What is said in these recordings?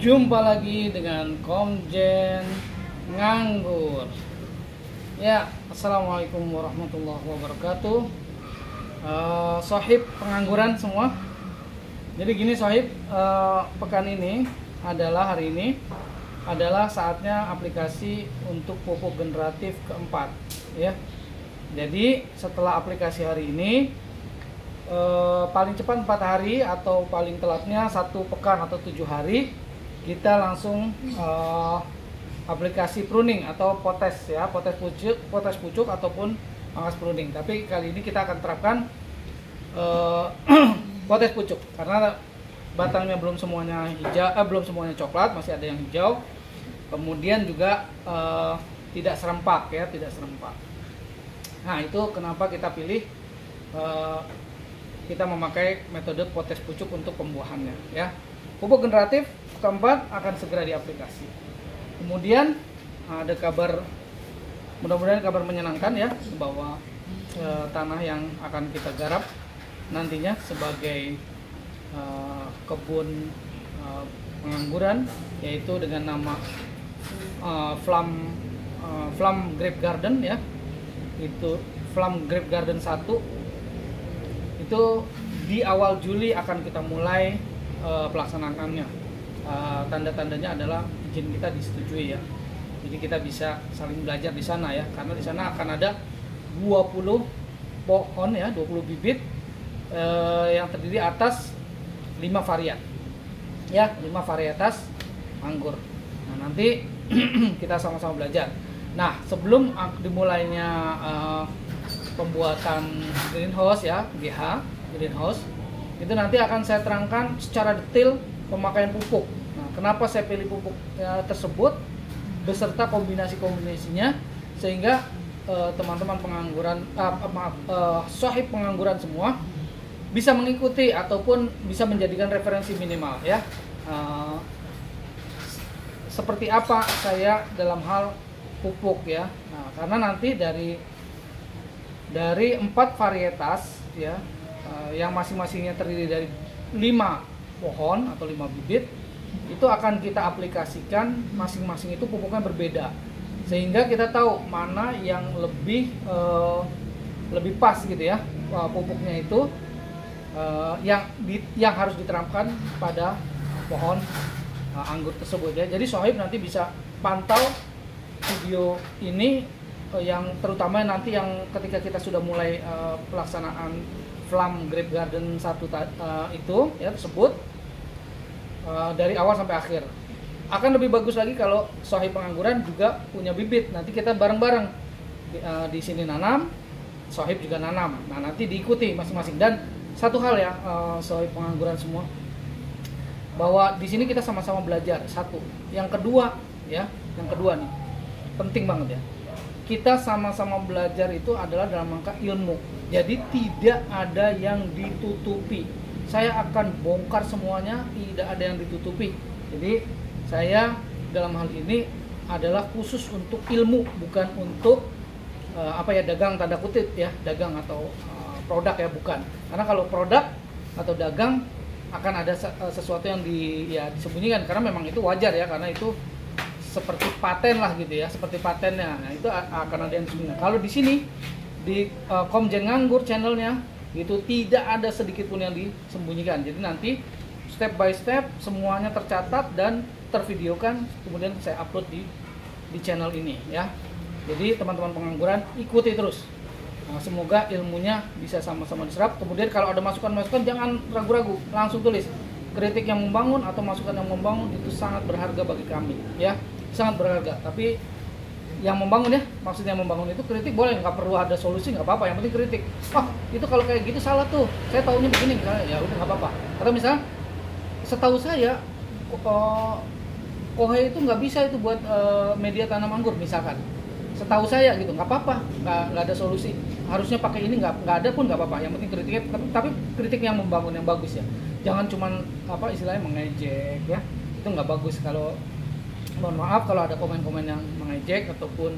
Jumpa lagi dengan Komjen Nganggur. Ya, assalamualaikum warahmatullahi wabarakatuh. Sohib pengangguran semua. Jadi gini sohib, pekan ini adalah hari ini adalah saatnya aplikasi untuk pupuk generatif keempat, ya. Jadi setelah aplikasi hari ini, paling cepat 4 hari atau paling telatnya 1 pekan atau 7 hari kita langsung aplikasi pruning atau potes ya, potes pucuk ataupun pangkas pruning. Tapi kali ini kita akan terapkan potes pucuk karena batangnya belum semuanya hijau, belum semuanya coklat, masih ada yang hijau. Kemudian juga tidak serempak ya, tidak serempak. Nah, itu kenapa kita pilih kita memakai metode potes pucuk untuk pembuahannya ya. Pupuk generatif keempat akan segera diaplikasi. Kemudian ada kabar, mudah-mudahan kabar menyenangkan ya, bahwa tanah yang akan kita garap nantinya sebagai kebun pengangguran, yaitu dengan nama Flam Grape Garden ya. Itu Flam Grape Garden 1 itu di awal Juli akan kita mulai pelaksanaannya. Tanda-tandanya adalah izin kita disetujui ya. Jadi kita bisa saling belajar di sana ya, karena di sana akan ada 20 pohon ya, 20 bibit yang terdiri atas 5 varian. Ya, 5 varietas anggur. Nah, nanti kita sama-sama belajar. Nah, sebelum dimulainya pembuatan greenhouse ya, GH, greenhouse, itu nanti akan saya terangkan secara detail pemakaian pupuk. Nah, kenapa saya pilih pupuk tersebut beserta kombinasi-kombinasinya, sehingga teman-teman pengangguran, sohib pengangguran semua bisa mengikuti ataupun bisa menjadikan referensi minimal ya. Seperti apa saya dalam hal pupuk ya. Nah, karena nanti dari 4 varietas ya, yang masing-masingnya terdiri dari 5 pohon atau 5 bibit, itu akan kita aplikasikan masing-masing itu pupuknya berbeda, sehingga kita tahu mana yang lebih pas gitu ya, pupuknya itu yang harus diterapkan pada pohon anggur tersebut ya. Jadi sohib nanti bisa pantau video ini yang terutama nanti yang ketika kita sudah mulai pelaksanaan Flam Grape Garden 1 itu ya tersebut, dari awal sampai akhir. Akan lebih bagus lagi kalau sohib pengangguran juga punya bibit. Nanti kita bareng-bareng di sini nanam, sohib juga nanam. Nah, nanti diikuti masing-masing. Dan satu hal ya, sohib pengangguran semua, bahwa di sini kita sama-sama belajar. Satu. Yang kedua ya, yang kedua nih penting banget ya. Kita sama-sama belajar itu adalah dalam rangka ilmu. Jadi tidak ada yang ditutupi. Saya akan bongkar semuanya, tidak ada yang ditutupi. Jadi saya dalam hal ini adalah khusus untuk ilmu, bukan untuk dagang tanda kutip ya, dagang atau produk ya, bukan. Karena kalau produk atau dagang akan ada sesuatu yang disembunyikan, karena memang itu wajar ya, karena itu seperti paten lah gitu ya, seperti patennya. Nah, itu akan ada yang disembunyikan. Kalau di sini di Komjen Nganggur channelnya itu tidak ada sedikit pun yang disembunyikan. Jadi nanti step by step semuanya tercatat dan tervideokan, kemudian saya upload di channel ini ya. Jadi teman-teman pengangguran ikuti terus. Nah, semoga ilmunya bisa sama-sama diserap. Kemudian kalau ada masukan-masukan jangan ragu-ragu, langsung tulis. Kritik yang membangun atau masukan yang membangun itu sangat berharga bagi kami ya, sangat berharga. Tapi yang membangun ya, maksudnya membangun itu kritik boleh, nggak perlu ada solusi, nggak apa-apa, yang penting kritik. Itu kalau kayak gitu salah tuh, saya taunya begini misalnya, ya udah nggak apa-apa. Atau misalnya setahu saya kohe itu nggak bisa itu buat media tanam anggur misalkan, setahu saya gitu, nggak apa-apa, nggak ada solusi, harusnya pakai ini, nggak ada pun nggak apa-apa, yang penting kritiknya, tapi kritik yang membangun, yang bagus ya, jangan cuman istilahnya mengejek ya, itu nggak bagus. Kalau mohon maaf kalau ada komen-komen yang mengejek ataupun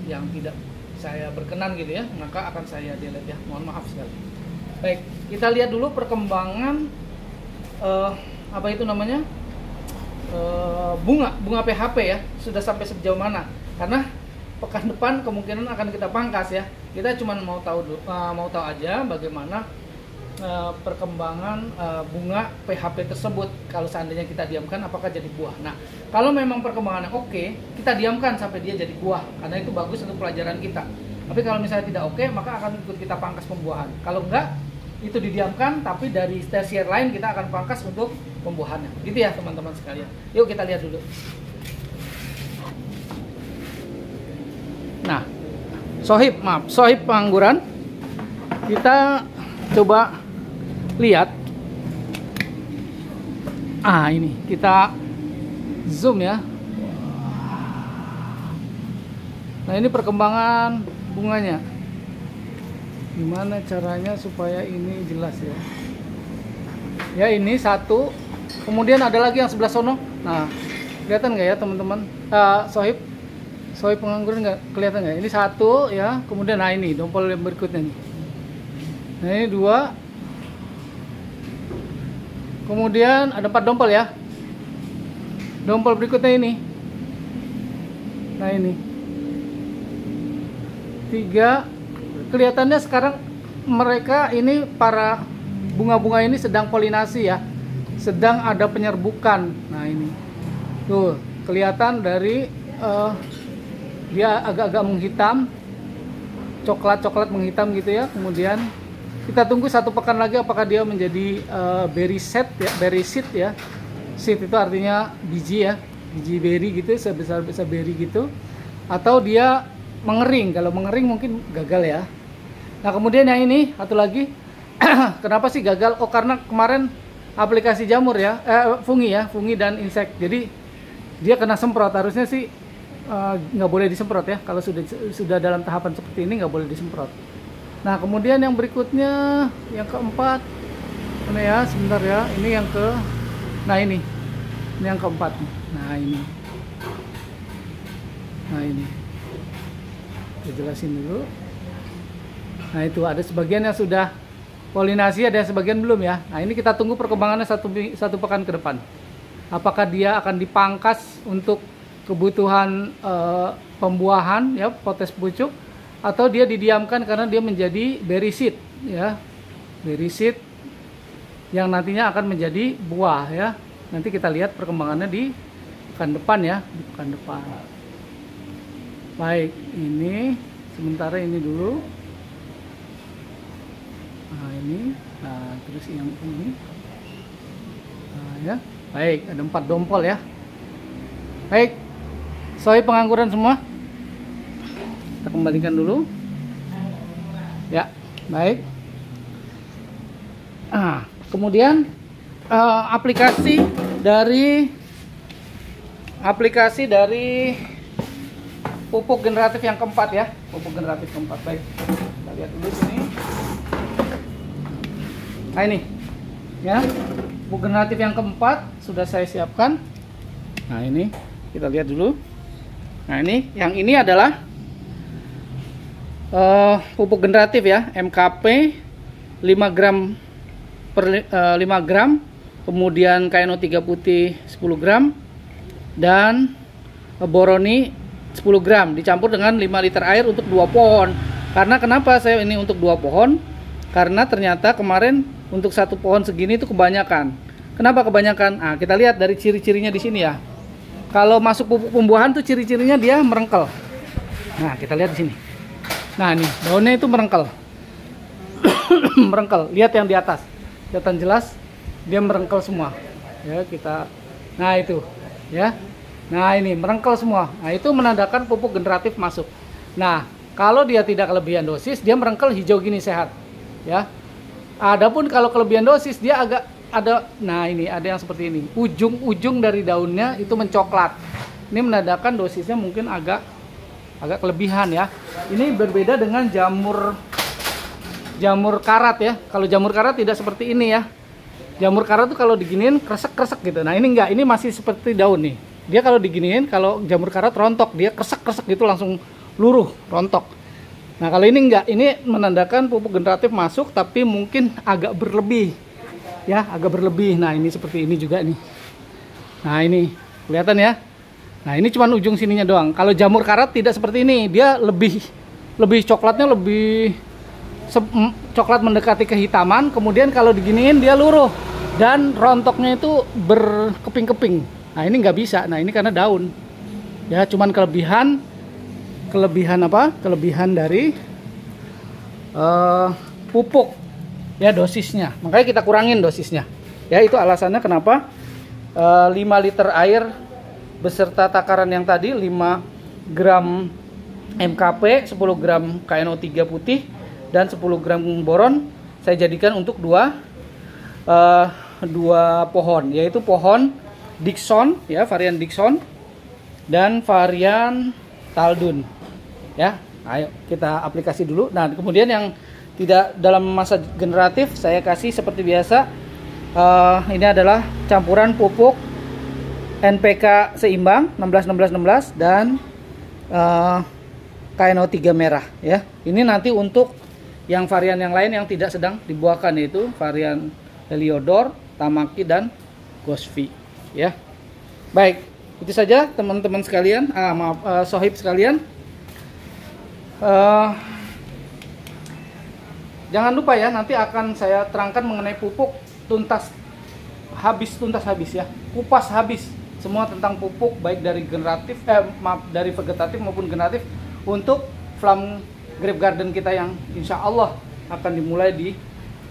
yang tidak saya berkenan gitu ya, maka akan saya delete ya, mohon maaf sekali. Baik, kita lihat dulu perkembangan bunga PHP ya, sudah sampai sejauh mana. Karena pekan depan kemungkinan akan kita pangkas ya. Kita cuma mau tahu aja bagaimana perkembangan bunga PHP tersebut. Kalau seandainya kita diamkan, apakah jadi buah. Nah, kalau memang perkembangannya oke, kita diamkan sampai dia jadi buah, karena itu bagus untuk pelajaran kita. Tapi kalau misalnya tidak oke, maka akan ikut kita pangkas pembuahan. Kalau enggak, itu didiamkan, tapi dari tersier lain kita akan pangkas untuk pembuahannya. Gitu ya teman-teman sekalian. Yuk kita lihat dulu. Nah, sohib pengangguran. Kita coba lihat. Ini kita zoom ya. Nah, ini perkembangan bunganya. Gimana caranya supaya ini jelas ya? Ya, ini satu. Kemudian ada lagi yang sebelah sono. Nah, kelihatan nggak ya teman-teman? Sohib pengangguran nggak kelihatan nggak? Ini satu ya. Kemudian nah ini dompol yang berikutnya nih. Nah, ini dua. Kemudian ada 4 dompol ya. Dompol berikutnya ini. Nah, ini 3. Kelihatannya sekarang mereka ini para bunga-bunga ini sedang polinasi ya, sedang ada penyerbukan. Nah, ini tuh kelihatan dari dia agak-agak menghitam, coklat menghitam gitu ya. Kemudian kita tunggu 1 pekan lagi apakah dia menjadi berry seed ya. Seed itu artinya biji ya, biji berry gitu, sebesar berry gitu, atau dia mengering. Kalau mengering mungkin gagal ya. Nah, kemudian yang ini satu lagi. Kenapa sih gagal? Oh, karena kemarin aplikasi jamur ya, fungi dan insek. Jadi dia kena semprot. Harusnya sih nggak boleh disemprot ya. Kalau sudah dalam tahapan seperti ini nggak boleh disemprot. Nah, kemudian yang berikutnya, yang keempat, mana ya? Sebentar ya. Ini yang ini yang keempat. Nah, ini. Saya jelasin dulu. Nah, itu ada sebagian yang sudah polinasi, ada yang sebagian belum ya. Nah, ini kita tunggu perkembangannya satu pekan ke depan. Apakah dia akan dipangkas untuk kebutuhan pembuahan ya, potes pucuk, atau dia didiamkan karena dia menjadi berry seed ya. Berry seed yang nantinya akan menjadi buah ya. Nanti kita lihat perkembangannya di pekan depan ya, di pekan depan. Baik, ini sementara ini dulu. Nah, ini, terus yang ini, ya, baik, ada 4 dompol ya. Baik, sohib pengangguran semua, kita kembalikan dulu. Ya, baik. Kemudian aplikasi dari pupuk generatif yang keempat ya, pupuk generatif keempat. Baik, kita lihat dulu sini. Nah, ini ya, pupuk generatif yang keempat sudah saya siapkan. Nah, ini kita lihat dulu. Nah, yang ini adalah pupuk generatif ya, MKP 5 gram per 5 gram, kemudian KNO3 putih 10 gram, dan boroni 10 gram dicampur dengan 5 liter air untuk 2 pohon. Karena kenapa saya ini untuk 2 pohon? Karena ternyata kemarin untuk 1 pohon segini itu kebanyakan. Kenapa kebanyakan? Nah, kita lihat dari ciri-cirinya di sini ya. Kalau masuk pupuk pembuahan tuh ciri-cirinya dia merengkel. Nah, kita lihat di sini. Nah, ini daunnya itu merengkel. Merengkel. Lihat yang di atas. Kelihatan jelas dia merengkel semua. Ya, nah, itu ya. Nah, ini merengkel semua. Nah, itu menandakan pupuk generatif masuk. Nah, kalau dia tidak kelebihan dosis, dia merengkel hijau gini sehat. Ya. Adapun kalau kelebihan dosis dia agak ada, nah ini ada yang seperti ini. Ujung-ujung dari daunnya itu mencoklat. Ini menandakan dosisnya mungkin agak kelebihan ya. Ini berbeda dengan jamur karat ya. Kalau jamur karat tidak seperti ini ya. Jamur karat tuh kalau diginiin kresek-kresek gitu. Nah, ini enggak, ini masih seperti daun nih. Dia kalau diginiin, kalau jamur karat rontok, dia kresek-kresek gitu langsung luruh, rontok. Nah, kalau ini enggak, ini menandakan pupuk generatif masuk tapi mungkin agak berlebih. Ya, agak berlebih. Nah, ini seperti ini juga nih. Nah, ini kelihatan ya. Nah ini cuma ujung sininya doang. Kalau jamur karat tidak seperti ini, dia lebih coklatnya lebih coklat mendekati kehitaman. Kemudian kalau diginiin dia luruh dan rontoknya itu berkeping-keping. Nah ini nggak bisa. Nah ini karena daun. Ya cuman kelebihan apa? Kelebihan dari pupuk ya, dosisnya. Makanya kita kurangin dosisnya. Ya itu alasannya kenapa 5 liter air beserta takaran yang tadi 5 gram MKP, 10 gram KNO3 putih dan 10 gram boron saya jadikan untuk dua pohon, yaitu pohon Dickson ya, varian Dickson dan varian Taldun ya. Ayo kita aplikasi dulu. Nah kemudian yang tidak dalam masa generatif saya kasih seperti biasa, ini adalah campuran pupuk NPK seimbang 16-16-16 dan KNO3 merah ya. Ini nanti untuk yang varian yang lain yang tidak sedang dibuahkan, yaitu varian Heliodor, Tamaki dan Gosvi ya. Baik, itu saja teman-teman sekalian, sohib sekalian. Jangan lupa ya, nanti akan saya terangkan mengenai pupuk tuntas habis ya, kupas habis semua tentang pupuk baik dari dari vegetatif maupun generatif untuk Flam Grape Garden kita yang insya Allah akan dimulai di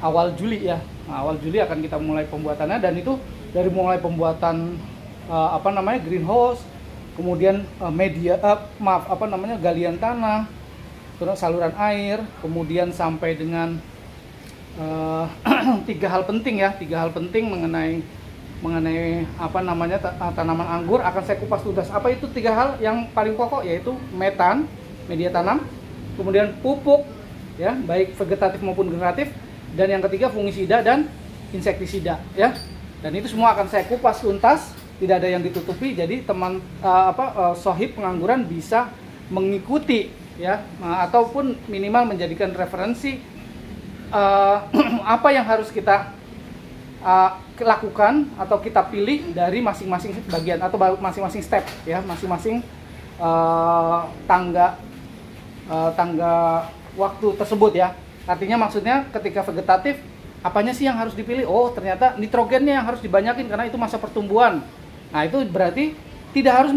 awal Juli ya. Nah, awal Juli akan kita mulai pembuatannya, dan itu dari mulai pembuatan greenhouse, kemudian galian tanah, terus saluran air, kemudian sampai dengan 3 hal penting mengenai tanaman anggur akan saya kupas tuntas. Apa itu 3 hal yang paling pokok? Yaitu metan, media tanam, kemudian pupuk ya, baik vegetatif maupun generatif, dan yang ketiga fungisida dan insektisida ya. Dan itu semua akan saya kupas tuntas, tidak ada yang ditutupi. Jadi teman sohib pengangguran bisa mengikuti ya, ataupun minimal menjadikan referensi apa yang harus kita lakukan atau kita pilih dari masing-masing bagian atau masing-masing step ya, masing-masing tangga waktu tersebut ya. Artinya maksudnya ketika vegetatif, apanya sih yang harus dipilih? Oh ternyata nitrogennya yang harus dibanyakin karena itu masa pertumbuhan. Nah itu berarti tidak harus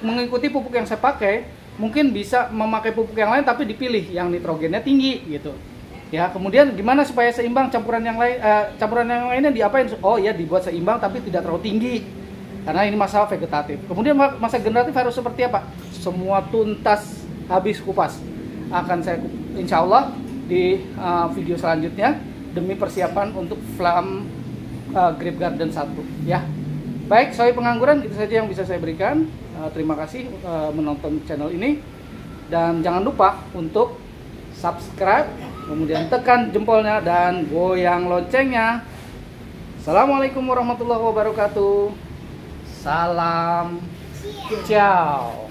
mengikuti pupuk yang saya pakai, mungkin bisa memakai pupuk yang lain tapi dipilih yang nitrogennya tinggi gitu. Ya, kemudian gimana supaya seimbang campuran yang lainnya diapain? Oh ya, dibuat seimbang tapi tidak terlalu tinggi. Karena ini masa vegetatif. Kemudian masa generatif harus seperti apa? Semua tuntas habis kupas. Akan saya insya Allah di video selanjutnya demi persiapan untuk Flam Grape Garden 1 ya. Baik, soal pengangguran itu saja yang bisa saya berikan. Terima kasih menonton channel ini, dan jangan lupa untuk subscribe, kemudian tekan jempolnya dan goyang loncengnya. Assalamualaikum warahmatullahi wabarakatuh. Salam ciao.